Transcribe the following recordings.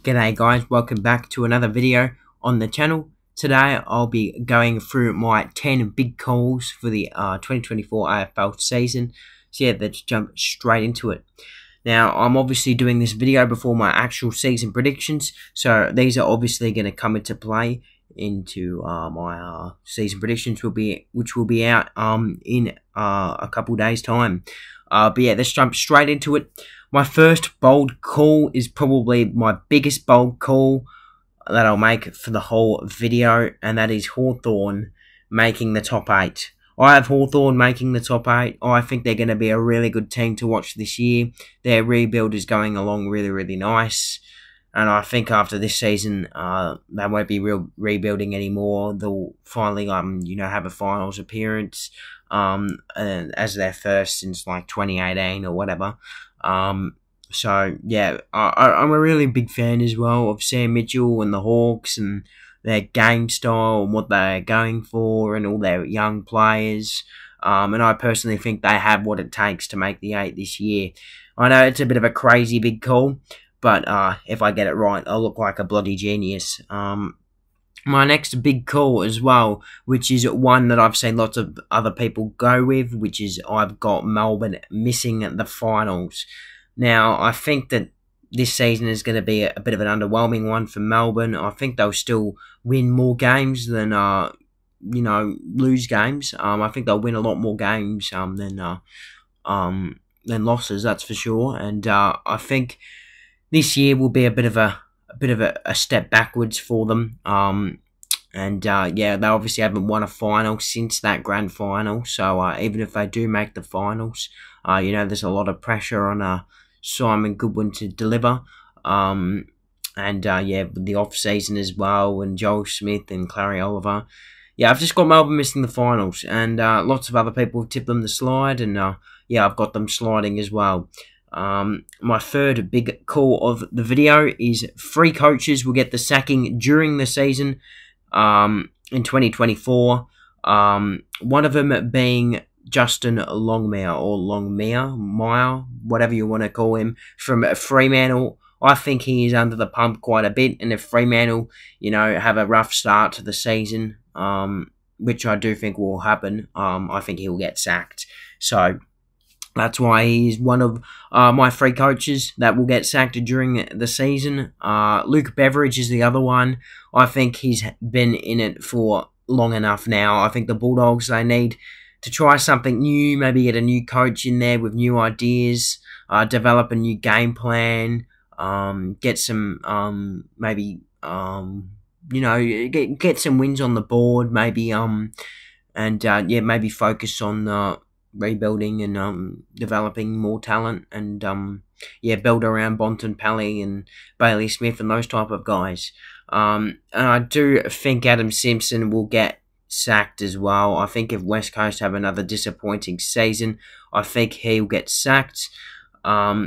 G'day guys, welcome back to another video on the channel. Today I'll be going through my 10 big calls for the 2024 AFL season. So yeah, let's jump straight into it. Now, I'm obviously doing this video before my actual season predictions, so these are obviously going to come into play into my season predictions, which will be out in a couple days time. But yeah, let's jump straight into it. My first bold call is probably my biggest bold call that I'll make for the whole video, and that is Hawthorn making the top 8. I have Hawthorn making the top 8. I think they're going to be a really good team to watch this year. Their rebuild is going along really nice, and I think after this season, they won't be rebuilding anymore. They'll finally, have a finals appearance, and as their first since like 2018 or whatever. So yeah, I'm a really big fan as well of Sam Mitchell and the Hawks and their game style and what they're going for and all their young players. And I personally think they have what it takes to make the 8 this year. I know it's a bit of a crazy big call, but if I get it right, I'll look like a bloody genius. My next big call as well, which is one that I've seen lots of other people go with, which is I've got Melbourne missing the finals. Now, I think that this season is going to be a bit of an underwhelming one for Melbourne. I think they'll still win more games than, lose games. I think they'll win a lot more games than losses, that's for sure. And I think this year will be a bit of a step backwards for them. Yeah, they obviously haven't won a final since that grand final. So even if they do make the finals, there's a lot of pressure on Simon Goodwin to deliver. With the off season as well, and Joel Smith and Clary Oliver. Yeah, I've just got Melbourne missing the finals, and lots of other people have tipped them to slide, and I've got them sliding as well. My third big call of the video is 3 coaches will get the sacking during the season in 2024. One of them being Justin Longmire, or Longmire, whatever you want to call him, from Fremantle. I think he is under the pump quite a bit, and if Fremantle, have a rough start to the season, which I do think will happen, I think he'll get sacked. So that's why he's one of my 3 coaches that will get sacked during the season. Luke Beveridge is the other one. I think he's been in it for long enough now. I think the Bulldogs, they need to try something new, maybe get a new coach in there with new ideas, develop a new game plan, get some, get some wins on the board, maybe, maybe focus on rebuilding and developing more talent, and build around Bontempelli and Bailey Smith and those type of guys. And I do think Adam Simpson will get sacked as well. I think if West Coast have another disappointing season, I think he'll get sacked.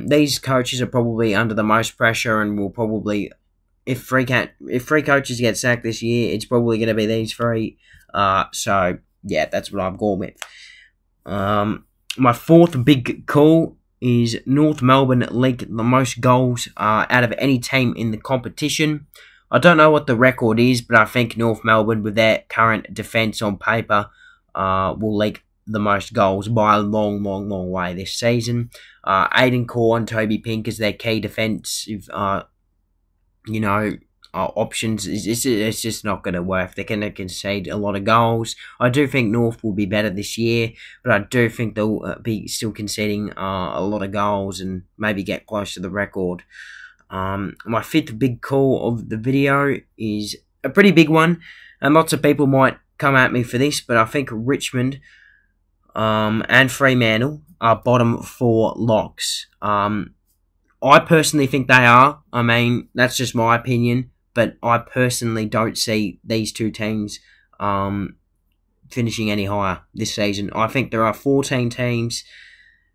These coaches are probably under the most pressure, and will probably, if three coaches get sacked this year, it's probably going to be these 3. So yeah, that's what I've gone with. My fourth big call is North Melbourne leak the most goals out of any team in the competition. I don't know what the record is, but I think North Melbourne, with their current defence on paper, will leak the most goals by a long way this season. Aiden Corr and Toby Pink as their key defensive, options. It's just not going to work. They're going to concede a lot of goals. I do think North will be better this year, but I do think they'll be still conceding a lot of goals and maybe get close to the record. My 5th big call of the video is a pretty big one, and lots of people might come at me for this, but I think Richmond and Fremantle are bottom 4 locks. I personally think they are. I mean, that's just my opinion, but I personally don't see these 2 teams finishing any higher this season. I think there are 14 teams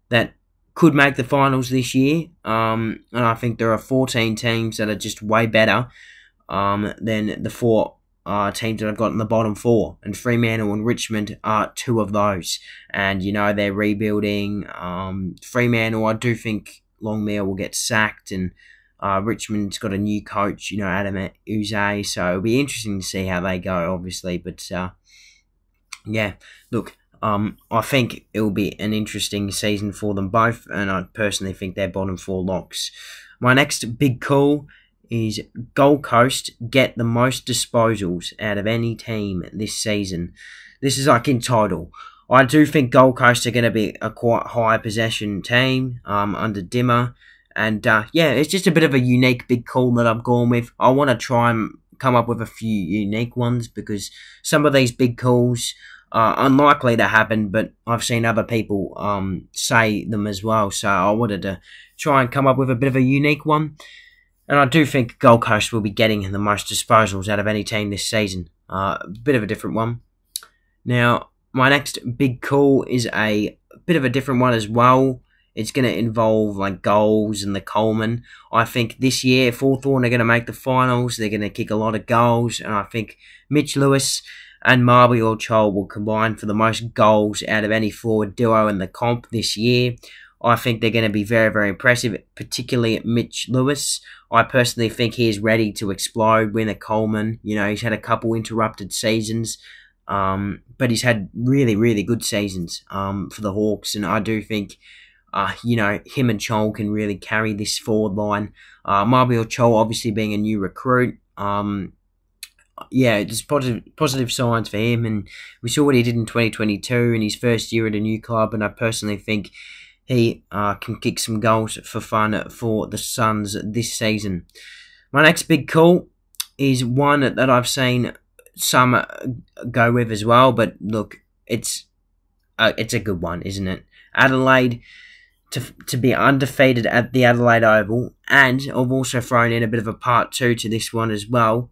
that could make the finals this year, and I think there are 14 teams that are just way better than the 4 teams that I've got in the bottom 4, and Fremantle and Richmond are 2 of those. And they're rebuilding. Fremantle, I do think Longmire will get sacked, and Richmond's got a new coach, Adam Uze, so it'll be interesting to see how they go, obviously. But yeah, look, I think it will be an interesting season for them both, and I personally think they're bottom 4 locks. My next big call is Gold Coast get the most disposals out of any team this season. This is like in total. I do think Gold Coast are going to be a quite high possession team under Dimmer. And yeah, it's just a bit of a unique big call that I've gone with. I want to try and come up with a few unique ones because some of these big calls are unlikely to happen, but I've seen other people say them as well. So I wanted to try and come up with a bit of a unique one. And I do think Gold Coast will be getting the most disposals out of any team this season. A bit of a different one. Now, my next big call is a bit of a different one as well. It's going to involve like goals and the Coleman. I think this year, Hawthorn are going to make the finals. They're going to kick a lot of goals. And I think Mitch Lewis and Marby or Chol will combine for the most goals out of any forward duo in the comp this year. I think they're going to be very, very impressive, particularly Mitch Lewis. I personally think he is ready to explode, win a Coleman. He's had a couple interrupted seasons. But he's had really, really good seasons for the Hawks. And I do think him and Chol can really carry this forward line. Marby or Chol obviously being a new recruit. Yeah, just positive signs for him. And we saw what he did in 2022 in his first year at a new club. And I personally think he can kick some goals for fun for the Suns this season. My next big call is one that I've seen some go with as well. But look, it's a good one, isn't it? Adelaide to be undefeated at the Adelaide Oval, and I've also thrown in a bit of a part 2 to this one as well.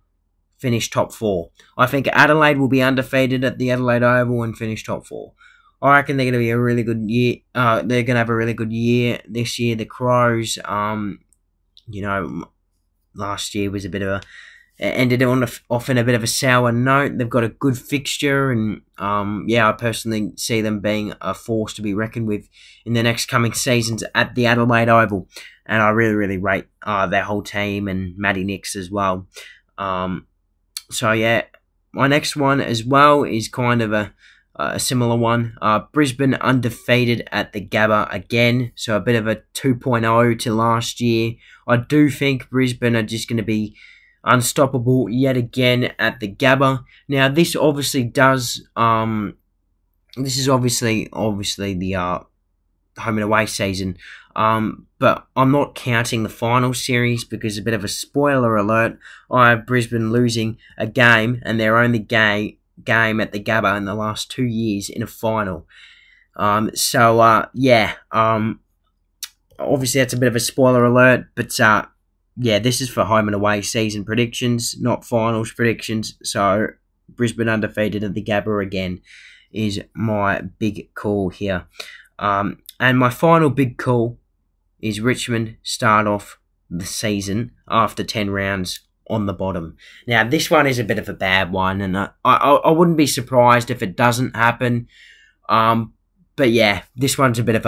Finish top 4. I think Adelaide will be undefeated at the Adelaide Oval and finish top 4. I reckon they're going to be a really good year. They're going to have a really good year this year. The Crows, last year was a bit of a ended off in a bit of a sour note. They've got a good fixture, and I personally see them being a force to be reckoned with in the next coming seasons at the Adelaide Oval. And I really, really rate their whole team and Matty Nix as well. So yeah, my next one as well is kind of a similar one. Brisbane undefeated at the Gabba again, so a bit of a 2.0 to last year. I do think Brisbane are just going to be unstoppable yet again at the Gabba. Now, this obviously does. This is obviously the home and away season. But I'm not counting the final series because a bit of a spoiler alert. I have Brisbane losing a game and their only game at the Gabba in the last 2 years in a final. Obviously that's a bit of a spoiler alert, but yeah, this is for home and away season predictions, not finals predictions. So Brisbane undefeated at the Gabba again is my big call here. And my final big call is Richmond start off the season after 10 rounds on the bottom. Now, this one is a bit of a bad one, and I wouldn't be surprised if it doesn't happen. But yeah, this one's a bit of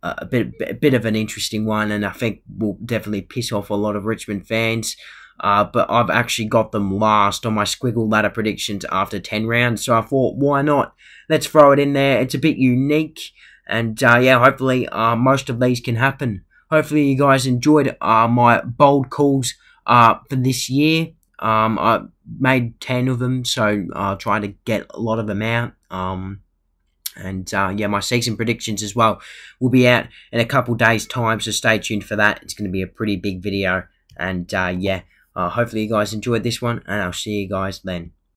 a bit of an interesting one, and I think will definitely piss off a lot of Richmond fans. But I've actually got them last on my squiggle ladder predictions after 10 rounds, so I thought, why not? Let's throw it in there. It's a bit unique, and yeah, hopefully most of these can happen. Hopefully you guys enjoyed my bold calls for this year. I made 10 of them, so I'll try to get a lot of them out. And yeah, my season predictions as well will be out in a couple days' time, so stay tuned for that. It's going to be a pretty big video. And yeah, hopefully you guys enjoyed this one, and I'll see you guys then.